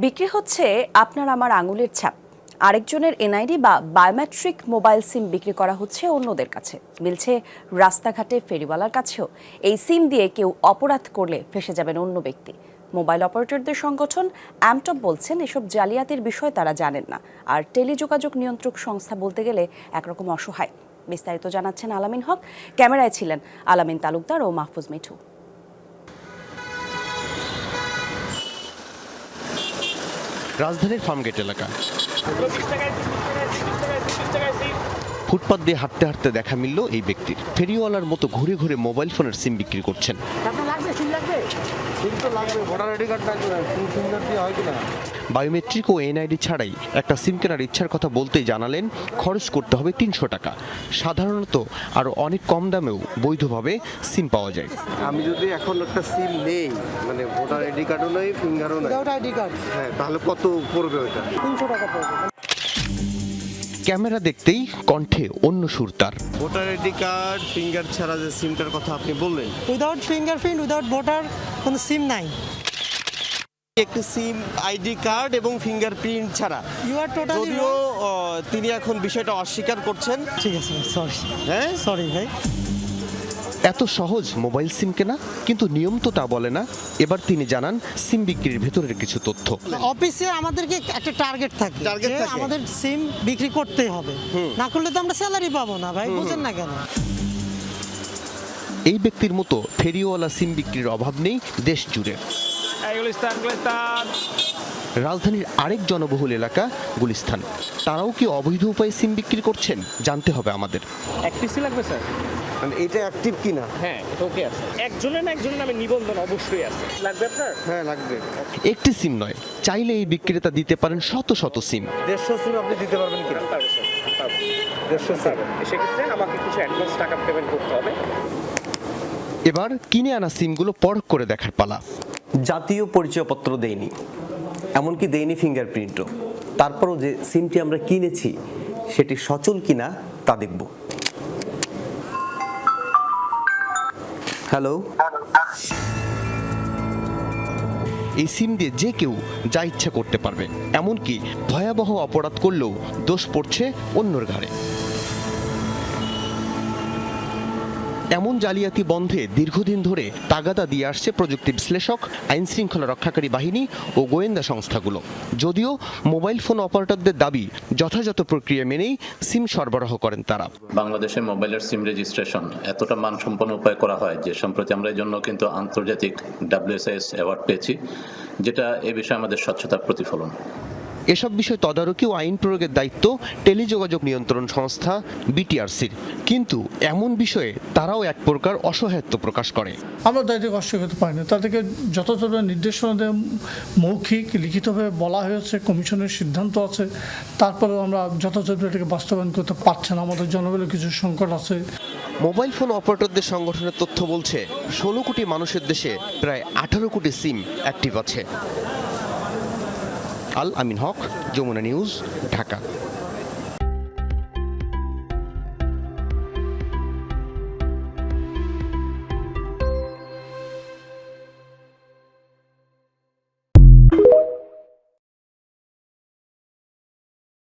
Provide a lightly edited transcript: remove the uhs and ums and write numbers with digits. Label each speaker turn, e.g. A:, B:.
A: বিক্রি হচ্ছে আপনার আমার আঙুলের ছাপ। আরেকজনের এনআইডি বা বায়োমেট্রিক মোবাইল সিম বিক্রি করা হচ্ছে অন্যদের কাছে, মিলছে রাস্তাঘাটে ফেরিওয়ালার কাছেও। এই সিম দিয়ে কেউ অপরাধ করলে ফেসে যাবেন অন্য ব্যক্তি। মোবাইল অপারেটরদের সংগঠন অ্যামটপ বলছেন এসব জালিয়াতির বিষয় তারা জানেন না, আর টেলিযোগাযোগ নিয়ন্ত্রক সংস্থা বলতে গেলে একরকম অসহায়। বিস্তারিত জানাচ্ছেন আলামিন হক। ক্যামেরায় ছিলেন আলামিন তালুকদার ও মাহফুজ মিঠু।
B: রাজধানীর ফার্মগেট এলাকা ফুটপাত দিয়ে হাঁটতে হাঁটতে দেখা মিলল এই ব্যক্তির। ফেরিওয়ালার মতো ঘুরে ঘুরে মোবাইল ফোনের সিম বিক্রি করছেন। বায়োমেট্রিক ও এনআইডি ছাড়াই একটা সিম কেনার ইচ্ছার কথা বলতেই জানালেন খরচ করতে হবে 300 টাকা। সাধারণত আরো অনেক কম দামেও বৈধভাবে সিম পাওয়া যায়।
C: আমি যদি এখন একটা সিম নেই, মানে ভোটার আইডি কার্ডও নেই, ফিঙ্গারও নেই,
D: আইডি কার্ড,
C: হ্যাঁ, তাহলে কত পড়বে ওটা?
D: 300 টাকা পড়বে।
B: ক্যামেরা দেখতেই কণ্ঠে অন্য সুর তার।
C: ভোটার আইডি কার্ড, ফিঙ্গার ছাড়া যে সিমটার কথা আপনি বললেন,
D: উইদাউট ফিঙ্গারপ্রিন্ট, উইদাউট ভোটার কোনো সিম নাই।
C: একটি সিম আইডি কার্ড এবং ফিঙ্গারপ্রিন্ট ছাড়া।
D: ইউ আর টোটালি
C: যদিও তিনি এখন বিষয়টা অস্বীকার করছেন।
D: ঠিক আছে, সরি।
C: হ্যাঁ,
D: সরি ভাই।
B: এত সহজ মোবাইল সিম কেনা, কিন্তু নিয়ম তো তা বলে না। এবার তিনি জানান সিম বিক্রির ভেতরের কিছু তথ্য।
D: অফিসে আমাদেরকে একটা টার্গেট থাকে যে আমাদের সিম বিক্রি করতেই হবে, না করলে তো আমরা স্যালারি পাবো না ভাই, বুঝেন না কেন?
B: এই ব্যক্তির মতো ফেরিওয়ালা সিম বিক্রির অভাব নেই দেশ জুড়ে। রাজধানীর আরেক জনবহুল এলাকা গুলিস্তান। তারাও কি অবৈধ উপায়ে সিম বিক্রি করছেন? জানতে হবে আমাদের।
E: অ্যাক্টিভ সিম লাগবে স্যার?
C: মানে এটা অ্যাক্টিভ কিনা?
E: হ্যাঁ, ওকে আছে। একজনের নামে নিবন্ধন অবশ্যই আছে। লাগবে আপনার?
C: হ্যাঁ, লাগবে।
B: একটি সিম নয়, চাইলে এই বিক্রেতা দিতে পারেন শত শত সিম।
C: 150 সিম আপনি দিতে পারবেন কিনা?
E: পারবো স্যার, পারবো।
C: 150 সিম।
E: সেক্ষেত্রে আমাকে কিছু অ্যাডভান্স টাকা পেমেন্ট করতে হবে।
B: এবার কিনে আনা সিমগুলো পরখ করে দেখার পালা।
F: জাতীয় পরিচয়পত্র দেয়নি, এমনকি দেয়নি ফিঙ্গারপ্রিন্টও। তারপরও যে সিমটি আমরা কিনেছি সেটি সচল কিনা তা দেখব। হ্যালো,
B: এই সিম দিয়ে যে কেউ যা ইচ্ছা করতে পারবে, এমনকি ভয়াবহ অপরাধ করলেও দোষ পড়ছে অন্যর ঘাড়ে। এমন জালিয়াতি বন্ধে দীর্ঘদিন ধরে তাগাদা দিয়ে আসছে প্রযুক্তি বিশ্লেষক, আইন শৃঙ্খলা রক্ষাকারী বাহিনী ও গোয়েন্দা সংস্থাগুলো। যদিও মোবাইল ফোন অপারেটরদের দাবি যথাযথ প্রক্রিয়া মেনেই সিম সরবরাহ করেন তারা।
G: বাংলাদেশে মোবাইলের সিম রেজিস্ট্রেশন এতটা মানসম্পন্ন উপায় করা হয় যে সম্প্রতি আমরা এই জন্য কিন্তু আন্তর্জাতিক WSIS অ্যাওয়ার্ড পেয়েছি, যেটা এ বিষয়ে আমাদের স্বচ্ছতার প্রতিফলন।
B: এসব বিষয় তদারকি ও আইন প্রয়োগের দায়িত্ব টেলিযোগাযোগ নিয়ন্ত্রণ সংস্থা BTRCর, কিন্তু এমন বিষয়ে তারাও এক প্রকার অসহায়ত্ব প্রকাশ করে।
H: আমরা দায়িত্ব কষ্ট করতে পারি না, তাদেরকে যথাযথ নির্দেশনা দিয়ে মৌখিক লিখিতভাবে বলা হয়েছে, কমিশনের সিদ্ধান্ত আছে, তারপরেও আমরা যথাযথ এটাকে বাস্তবায়ন করতে পারছি না। আমাদের জনগণের কিছু সংকট আছে।
B: মোবাইল ফোন অপারেটরদের সংগঠনের তথ্য বলছে 16 কোটি মানুষের দেশে প্রায় 18 কোটি সিম অ্যাক্টিভ আছে। আল আমিন হক, যমুনা নিউজ, ঢাকা।